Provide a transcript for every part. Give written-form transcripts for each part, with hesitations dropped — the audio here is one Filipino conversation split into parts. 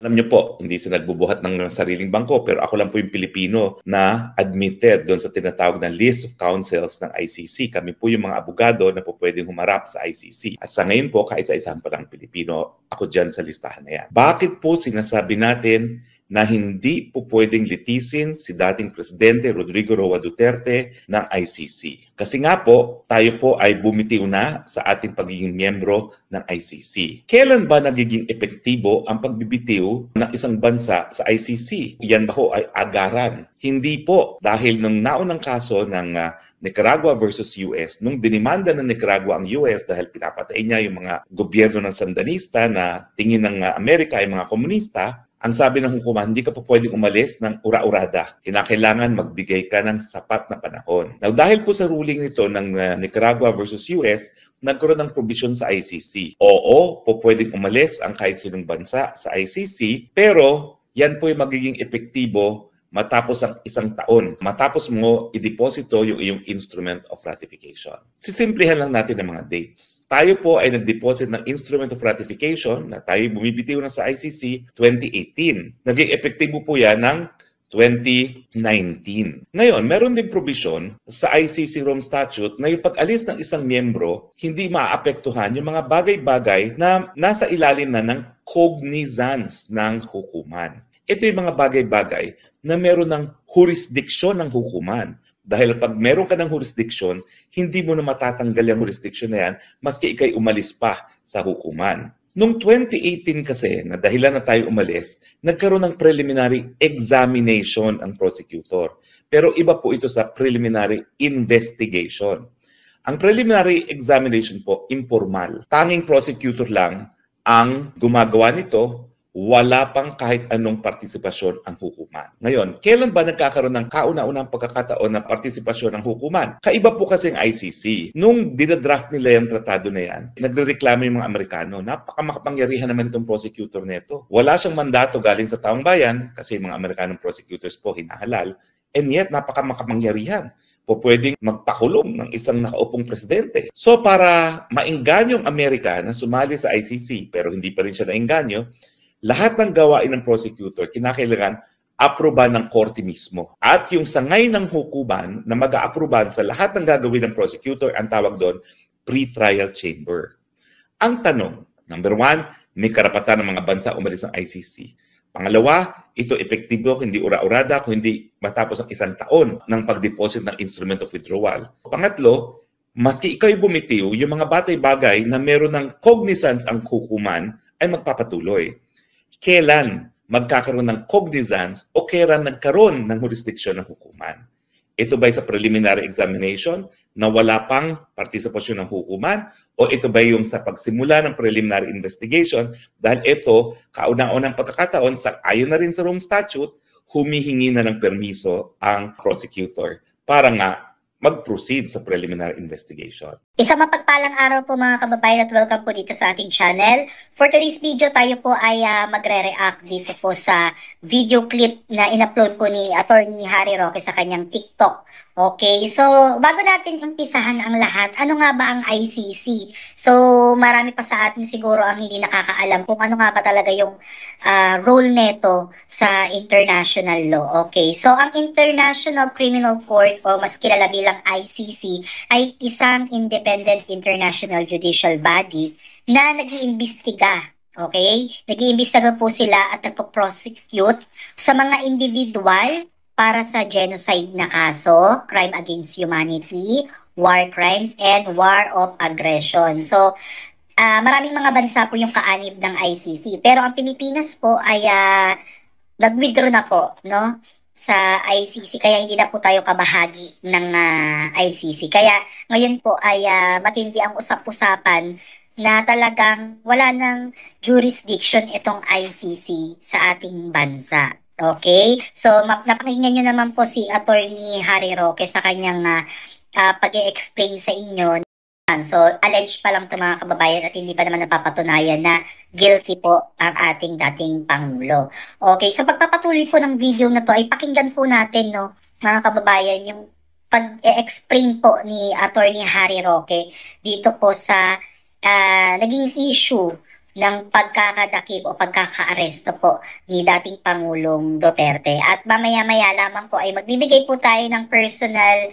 Alam niyo po, hindi sila nagbubuhat ng sariling bangko, pero ako lang po yung Pilipino na admitted doon sa tinatawag na list of counsels ng ICC. Kami po yung mga abogado na po pwedeng humarap sa ICC. At sa ngayon po, kahit sa isang pa lang Pilipino, ako dyan sa listahan na yan. Bakit po sinasabi natin na hindi po pwedeng litisin si dating Presidente Rodrigo Roa Duterte ng ICC? Kasi nga po, tayo po ay bumitiw na sa ating pagiging miyembro ng ICC. Kailan ba nagiging epektibo ang pagbibitiw ng isang bansa sa ICC? Yan ba ho ay agaran? Hindi po, dahil nung naunang kaso ng Nicaragua versus US, nung dinimanda ng Nicaragua ang US dahil pinapatay niya yung mga gobyerno ng Sandanista na tingin ng Amerika ay mga komunista, ang sabi ng hukuman, hindi ka po pwedeng umalis ng ura-urada. Kinakailangan magbigay ka ng sapat na panahon. Now, dahil po sa ruling nito ng Nicaragua versus US, nagkaroon ng provision sa ICC. Oo, po pwedeng umalis ang kahit sinong bansa sa ICC, pero yan po yung magiging epektibo matapos ang isang taon. Matapos mo i-deposito yung iyong instrument of ratification. Sisimplihan lang natin ang mga dates. Tayo po ay nag-deposit ng instrument of ratification na tayo bumibitiw na sa ICC 2018. Naging epektibo po yan ng 2019. Ngayon, meron din provision sa ICC Rome Statute na yung pag-alis ng isang miyembro, hindi maaapektuhan yung mga bagay-bagay na nasa ilalim na ng cognizance ng hukuman. Ito yung mga bagay-bagay na meron ng jurisdiksyon ng hukuman. Dahil pag meron ka ng jurisdiksyon, hindi mo na matatanggal yung jurisdiksyon na yan maski ikay umalis pa sa hukuman. Noong 2018 kasi, na dahilan na tayo umalis, nagkaroon ng preliminary examination ang prosecutor. Pero iba po ito sa preliminary investigation. Ang preliminary examination po, informal. Tanging prosecutor lang ang gumagawa nito, wala pang kahit anong partisipasyon ang hukuman. Ngayon, kailan ba nagkakaroon ng kauna-unang pagkakataon na partisipasyon ng hukuman? Kaiba po kasi ang ICC. Nung dinadraft nila yung tratado na yan, nagrereklamo yung mga Amerikano, napakamakapangyarihan naman itong prosecutor nito. Wala siyang mandato galing sa taong bayan, kasi yung mga Amerikanong prosecutors po hinahalal, and yet napakamakapangyarihan. Po pwedeng magpakulong ng isang nakaupong presidente. So para maingganyo ang Amerika na sumali sa ICC, pero hindi pa rin siya naingganyo, lahat ng gawain ng prosecutor, kinakailangan aproban ng korte mismo. At yung sangay ng hukuman na mag-aaproban sa lahat ng gagawin ng prosecutor, ang tawag doon, pre-trial chamber. Ang tanong, number one, may karapatan ng mga bansa umalis ng ICC. Pangalawa, ito epektibo, hindi ura-urada, kung hindi matapos ang isang taon ng pag-deposit ng instrument of withdrawal. Pangatlo, maski ikaw'y bumitiw, yung mga batay-bagay na meron ng cognizance ang hukuman ay magpapatuloy. Kailan magkakaroon ng cognizance o kailan nagkaroon ng jurisdiction ng hukuman? Ito ba'y sa preliminary examination na wala pang partisipasyon ng hukuman o ito ba yung sa pagsimula ng preliminary investigation dahil ito, kauna-unang pagkakataon, ayon na rin sa Rome Statute, humihingi na ng permiso ang prosecutor para nga mag-proceed sa preliminary investigation. Isang mapagpalang araw po mga kababayan at welcome po dito sa ating channel. For today's video, tayo po ay magre-react dito po sa video clip na in-upload po ni Attorney Harry Roque sa kanyang TikTok. Okay, so bago natin umpisahan ang lahat, ano nga ba ang ICC? So marami pa sa atin siguro ang hindi nakakaalam kung ano nga ba talaga yung role neto sa international law. Okay, so ang International Criminal Court o mas kilala bilang ICC ay isang independent international judicial body na nag-iimbestiga. Okay? Nag-iimbestiga po sila at nagpo-prosecute sa mga individual para sa genocide na kaso, crime against humanity, war crimes, and war of aggression. So, maraming mga bansa po yung kaanib ng ICC. Pero ang Pilipinas po ay nag-withdraw na po, no? Sa ICC, kaya hindi na po tayo kabahagi ng ICC. Kaya ngayon po ay matindi ang usap-usapan na talagang wala ng jurisdiction itong ICC sa ating bansa. Okay? So, napakinggan nyo naman po si Attorney Harry Roque sa kanyang pag-i-explain sa inyo. So, alleged pa lang ito mga kababayan at hindi pa naman napapatunayan na guilty po ang ating dating Pangulo. Okay, so pagpapatuloy po ng video na to ay pakinggan po natin, no, mga kababayan, yung pag-explain po ni Attorney Harry Roque dito po sa naging issue ng pagkakadakip o pagkakaaresto po ni dating Pangulong Duterte. At mamaya-maya lamang po ay magbibigay po tayo ng personal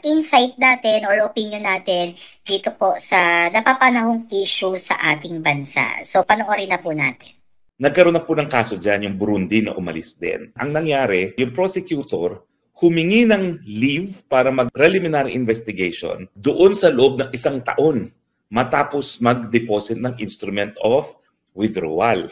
insight natin or opinion natin dito po sa napapanahong issue sa ating bansa. So panoorin na po natin. Nagkaroon na po ng kaso dyan, yung Burundi na umalis din. Ang nangyari, yung prosecutor humingi ng leave para mag-preliminary investigation doon sa loob ng 1 taon matapos mag-deposit ng instrument of withdrawal.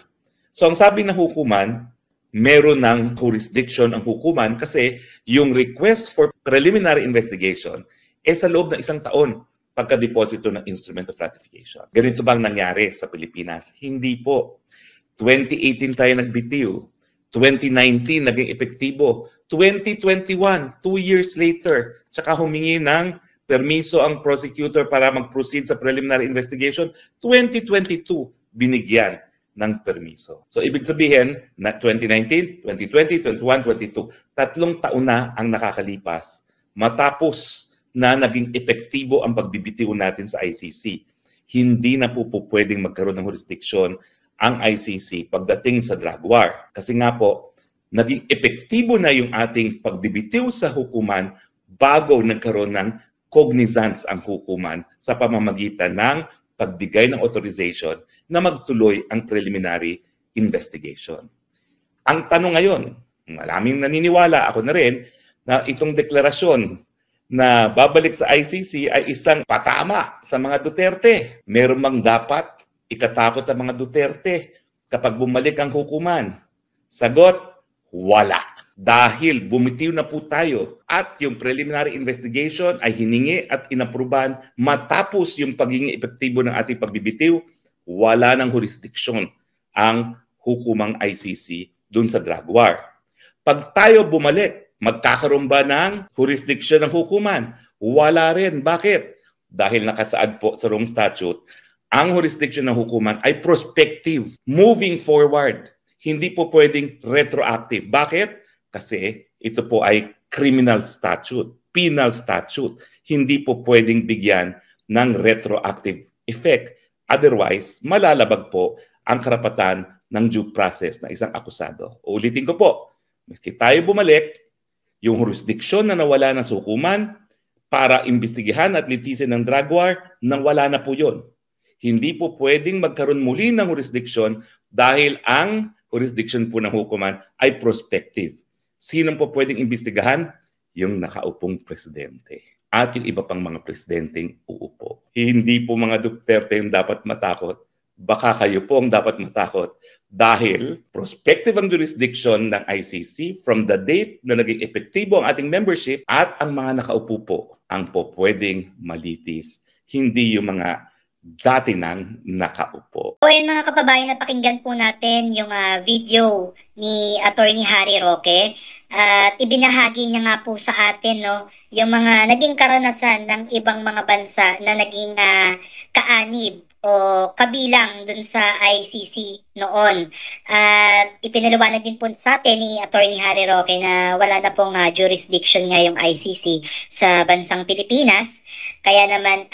So ang sabi ng hukuman, meron ng jurisdiction ang hukuman kasi yung request for preliminary investigation sa loob ng 1 taon pagka-deposito ng instrument of ratification. Ganito bang nangyari sa Pilipinas? Hindi po. 2018 tayo nagbitiw. 2019 naging epektibo. 2021, 2 years later, tsaka humingi ng permiso ang prosecutor para mag-proceed sa preliminary investigation. 2022, binigyan ng permiso. So, ibig sabihin na 2019, 2020, 21, 22, 3 taon na ang nakakalipas matapos na naging epektibo ang pagbibitiw natin sa ICC. Hindi na po pwedeng magkaroon ng jurisdiction ang ICC pagdating sa drug war. Kasi nga po, naging epektibo na yung ating pagbibitiw sa hukuman bago nagkaroon ng cognizance ang hukuman sa pamamagitan ng pagbigay ng authorization na magtuloy ang preliminary investigation. Ang tanong ngayon, maraming naniniwala, ako na rin, na itong deklarasyon na babalik sa ICC ay isang patama sa mga Duterte. Meron mang dapat ikatakot ang mga Duterte kapag bumalik ang hukuman? Sagot, wala. Dahil bumitiw na po tayo at yung preliminary investigation ay hiningi at inaprubahan matapos yung pagiging epektibo ng ating pagbibitiw, wala ng jurisdiksyon ang hukumang ICC dun sa drug war. Pag tayo bumalik, magkakaroon ba ng jurisdiction ng hukuman? Wala rin. Bakit? Dahil nakasaad po sa Rome Statute, ang jurisdiction ng hukuman ay prospective, moving forward. Hindi po pwedeng retroactive. Bakit? Kasi ito po ay criminal statute, penal statute. Hindi po pwedeng bigyan ng retroactive effect. Otherwise, malalabag po ang karapatan ng due process ng isang akusado. Ulitin ko po, maski tayo bumalik, yung jurisdiksyon na nawala ng hukuman para imbestigahan at litisin ng drug war, nawala na po yun. Hindi po pwedeng magkaroon muli ng jurisdiksyon dahil ang jurisdiction po ng hukuman ay prospective. Sino po pwedeng imbestigahan? Yung nakaupong presidente at yung iba pang mga presidenteng uupo. Hindi po mga Duterte yung dapat matakot. Baka kayo po ang dapat matakot dahil prospective ang jurisdiction ng ICC from the date na naging epektibo ang ating membership at ang mga nakaupo po ang po pwedeng malitis. Hindi yung mga dati nang nakaupo. So ayun mga kababayan, napakinggan po natin yung video ni Attorney Harry Roque at ibinahagi niya nga po sa atin yung mga naging karanasan ng ibang mga bansa na naging kaanib o kabilang dun sa ICC noon. At ipinaliwanag din po sa atin ni Attorney Harry Roque na wala na pong jurisdiction nga yung ICC sa bansang Pilipinas. Kaya naman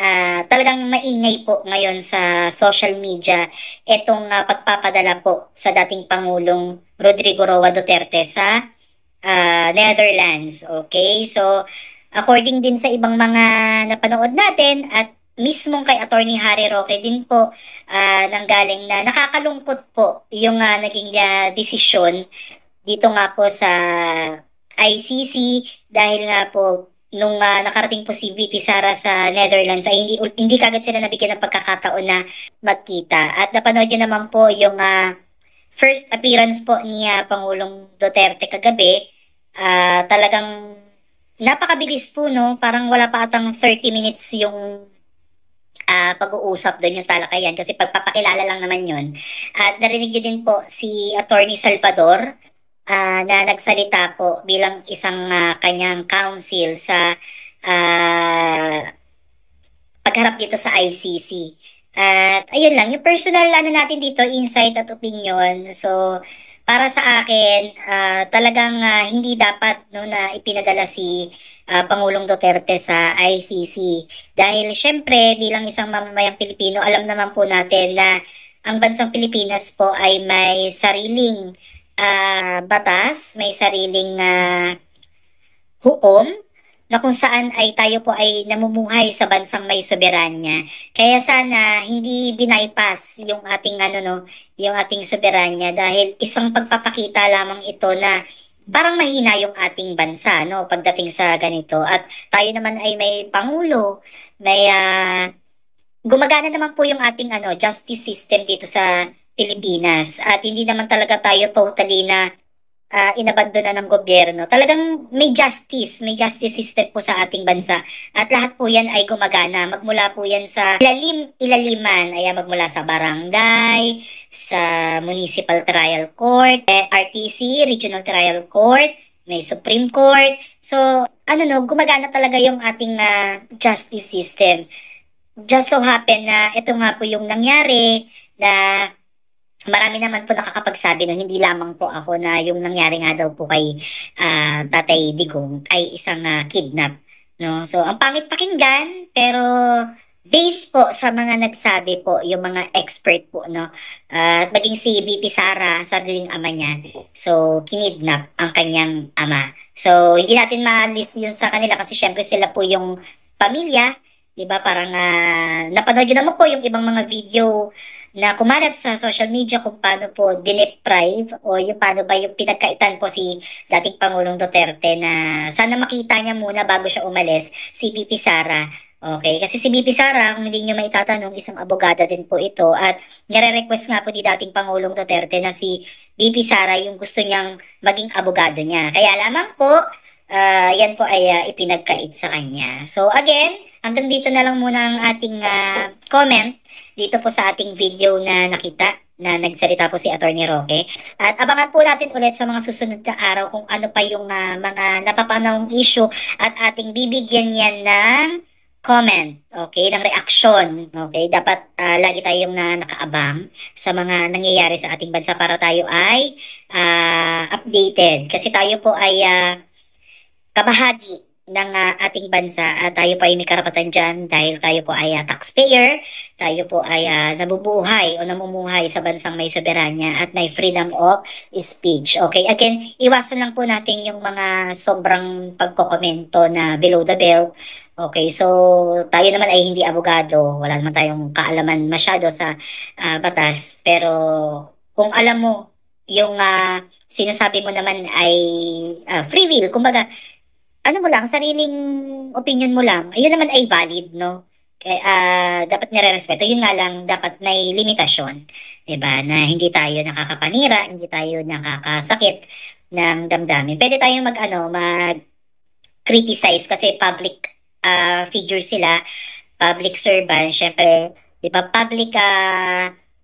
talagang maingay po ngayon sa social media itong pagpapadala po sa dating Pangulong Rodrigo Roa Duterte sa Netherlands. Okay? So, according din sa ibang mga napanood natin at mismong kay Attorney Harry Roque din po nanggaling na nakakalungkot po yung naging desisyon dito nga po sa ICC dahil nga po nung nakarating po si VP Sara sa Netherlands ay hindi kagad sila nabigyan ng pagkakataon na magkita. At napanood nyo naman po yung first appearance po ni Pangulong Duterte kagabi. Talagang napakabilis po, no? Parang wala pa atang 30 minutes yung pag-uusap doon yung talakayan kasi pagpapakilala lang naman yun. At narinig nyo din po si Attorney Salvador na nagsalita po bilang isang kanyang counsel sa pagharap dito sa ICC. At ayun lang, yung personal natin dito, insight at opinion. So, para sa akin, talagang hindi dapat na ipinadala si Pangulong Duterte sa ICC. Dahil syempre, bilang isang mamamayang Pilipino, alam naman po natin na ang bansang Pilipinas po ay may sariling batas, may sariling hukom na kung saan ay tayo po ay namumuhay sa bansang may soberanya. Kaya sana hindi binaypass yung ating yung ating soberanya dahil isang pagpapakita lamang ito na parang mahina yung ating bansa pagdating sa ganito. At tayo naman ay may pangulo, may gumagana naman po yung ating justice system dito sa Pilipinas at hindi naman talaga tayo totally na inabandona ng gobyerno. Talagang may justice system po sa ating bansa. At lahat po yan ay gumagana. Magmula po yan sa ilaliman. Ayan, magmula sa barangay, sa Municipal Trial Court, RTC, Regional Trial Court, may Supreme Court. So, gumagana talaga yung ating justice system. Just so happen na ito nga po yung nangyari na marami naman po nakakapagsabi hindi lamang po ako na yung nangyari nga daw po kay Tatay Digong ay isang kidnap. So, ang pangit pakinggan, pero based po sa mga nagsabi po, yung mga expert po, at maging si VP Sara, sariling ama niya, so, kinidnap ang kanyang ama. So, hindi natin ma-list yun sa kanila kasi syempre sila po yung pamilya, diba? Parang napanood yun naman po yung ibang mga video na kumalat sa social media kung paano po dineprive o yung paano ba yung pinagkaitan po si dating Pangulong Duterte na sana makita niya muna bago siya umalis, si VP Sara. Okay, kasi si VP Sara, kung hindi nyo maitatanong, isang abogada din po ito at nire-request nga po ni dating Pangulong Duterte na si VP Sara yung gusto niyang maging abogado niya. Kaya lamang po, yan po ay ipinagkait sa kanya. So again, hanggang dito na lang muna ang ating comment dito po sa ating video na nakita na nagsalita po si Attorney Roque. At abangan po natin ulit sa mga susunod na araw kung ano pa yung mga napapanahong issue at ating bibigyan yan ng comment, okay, ng reaksyon. Okay, dapat lagi tayong nakaabang sa mga nangyayari sa ating bansa para tayo ay updated. Kasi tayo po ay kabahagi ng ating bansa at tayo po ay may karapatan dyan dahil tayo po ay taxpayer, tayo po ay nabubuhay o namumuhay sa bansang may soberanya at may freedom of speech. Okay, again, iwasan lang po natin yung mga sobrang pagkokomento na below the belt. Okay, so tayo naman ay hindi abogado, wala naman tayong kaalaman masyado sa batas, pero kung alam mo yung sinasabi mo naman ay free will, kumbaga mo lang, sariling opinion mo lang, ayun naman ay valid, Kaya, dapat nire-respeto. Yun nga lang, dapat may limitasyon. Diba? Na hindi tayo nakakapanira, hindi tayo nakakasakit ng damdamin. Pwede tayo mag-criticize kasi public figure sila, public servant. Syempre, di ba, public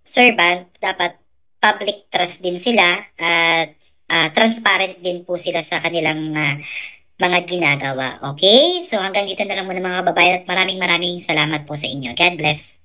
servant, dapat public trust din sila at transparent din po sila sa kanilang mga ginagawa. Okay? So hanggang dito na lang muna mga babae at maraming salamat po sa inyo. God bless.